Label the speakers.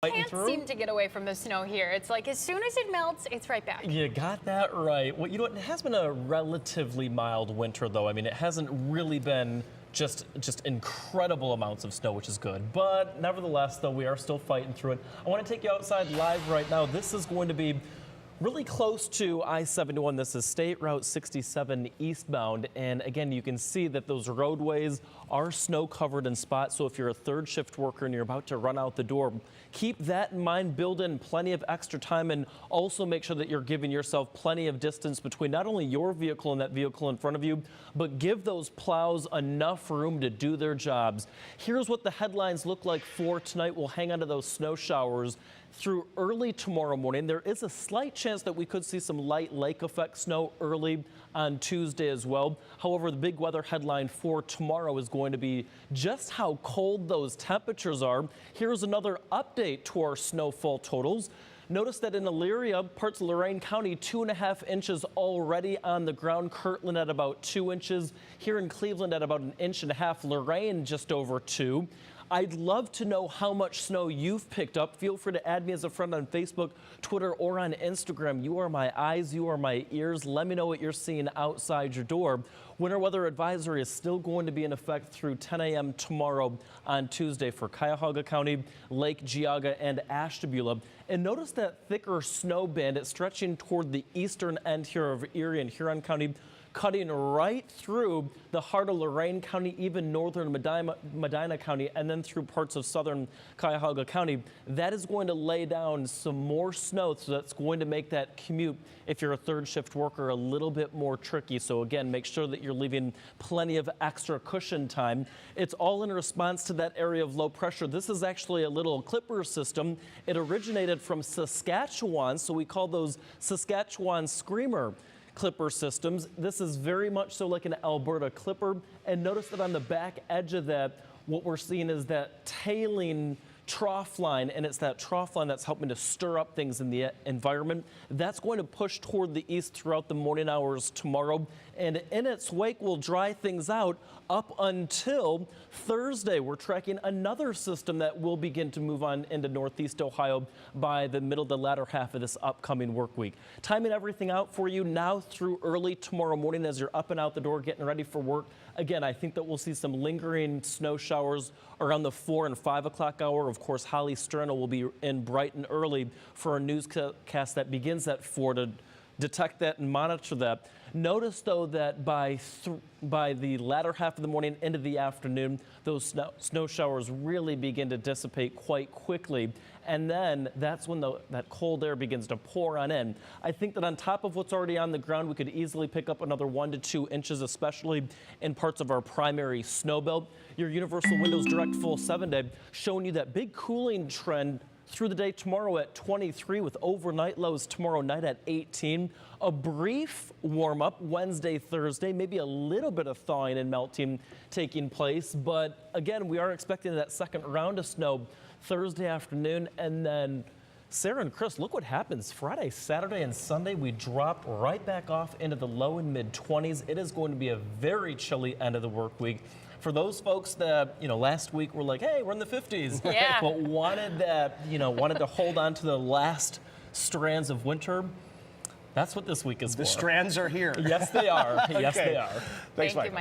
Speaker 1: Can't seem to get away from the snow here. It's like as soon as it melts, it's right back.
Speaker 2: You got that right. Well, it has been a relatively mild winter, though. I mean, it hasn't really been just incredible amounts of snow, which is good. But nevertheless, though, we are still fighting through it. I want to take you outside live right now. This is going to be really close to I-71. This is State Route 67 eastbound. And again, you can see that those roadways are snow covered in spots. So if you're a third shift worker and you're about to run out the door, keep that in mind, build in plenty of extra time, and also make sure that you're giving yourself plenty of distance between not only your vehicle and that vehicle in front of you, but give those plows enough room to do their jobs. Here's what the headlines look like for tonight. We'll hang on to those snow showers through early tomorrow morning. There is a slight chance that we could see some light lake effect snow early on Tuesday as well. However, the big weather headline for tomorrow is going to be just how cold those temperatures are. Here's another update to our snowfall totals. Notice that in Elyria, parts of Lorain County, 2.5 inches already on the ground. Kirtland at about 2 inches. Here in Cleveland at about 1.5 inches. Lorain just over 2. I'd love to know how much snow you've picked up. Feel free to add me as a friend on Facebook, Twitter, or on Instagram. You are my eyes, you are my ears. Let me know what you're seeing outside your door. Winter weather advisory is still going to be in effect through 10 a.m. tomorrow on Tuesday for Cuyahoga County, Lake Geauga, and Ashtabula. And notice that thicker snow band. It's stretching toward the eastern end here of Erie and Huron County, cutting right through the heart of Lorain County, even northern Medina County, and then through parts of southern Cuyahoga County. That is going to lay down some more snow, so that's going to make that commute, if you're a third shift worker, a little bit more tricky. So again, make sure that you're leaving plenty of extra cushion time. It's all in response to that area of low pressure. This is actually a little clipper system. It originated from Saskatchewan, so we call those Saskatchewan Screamer clipper systems. This is very much so like an Alberta clipper. And notice that on the back edge of that, what we're seeing is that tailing trough line, and it's that trough line that's helping to stir up things in the environment. That's going to push toward the east throughout the morning hours tomorrow, and in its wake will dry things out up until Thursday. We're tracking another system that will begin to move on into northeast Ohio by the latter half of this upcoming work week. Timing everything out for you now through early tomorrow morning as you're up and out the door getting ready for work. Again, I think that we'll see some lingering snow showers around the 4 and 5 o'clock hour. Of course, Holly Sterno will be in bright and early for a newscast that begins at 4 to detect that and monitor that. Notice, though, that by the latter half of the morning into the afternoon, those snow showers really begin to dissipate quite quickly. And then that's when that cold air begins to pour on in. I think that on top of what's already on the ground, we could easily pick up another 1 to 2 inches, especially in parts of our primary snow belt. Your Universal Windows Direct Full 7-Day showing you that big cooling trend through the day tomorrow at 23 with overnight lows tomorrow night at 18. A brief warm up Wednesday, Thursday, maybe a little bit of thawing and melting taking place. But again, we are expecting that second round of snow Thursday afternoon. And then Sarah and Chris, look what happens. Friday, Saturday, and Sunday, we drop right back off into the low and mid 20s. It is going to be a very chilly end of the work week. For those folks that, last week were like, hey, we're in the 50s,
Speaker 1: yeah,
Speaker 2: but wanted to hold on to the last strands of winter, that's what this week is for.
Speaker 3: The strands are here.
Speaker 2: Yes, they are. Yes, they are.
Speaker 3: Thanks, Mike.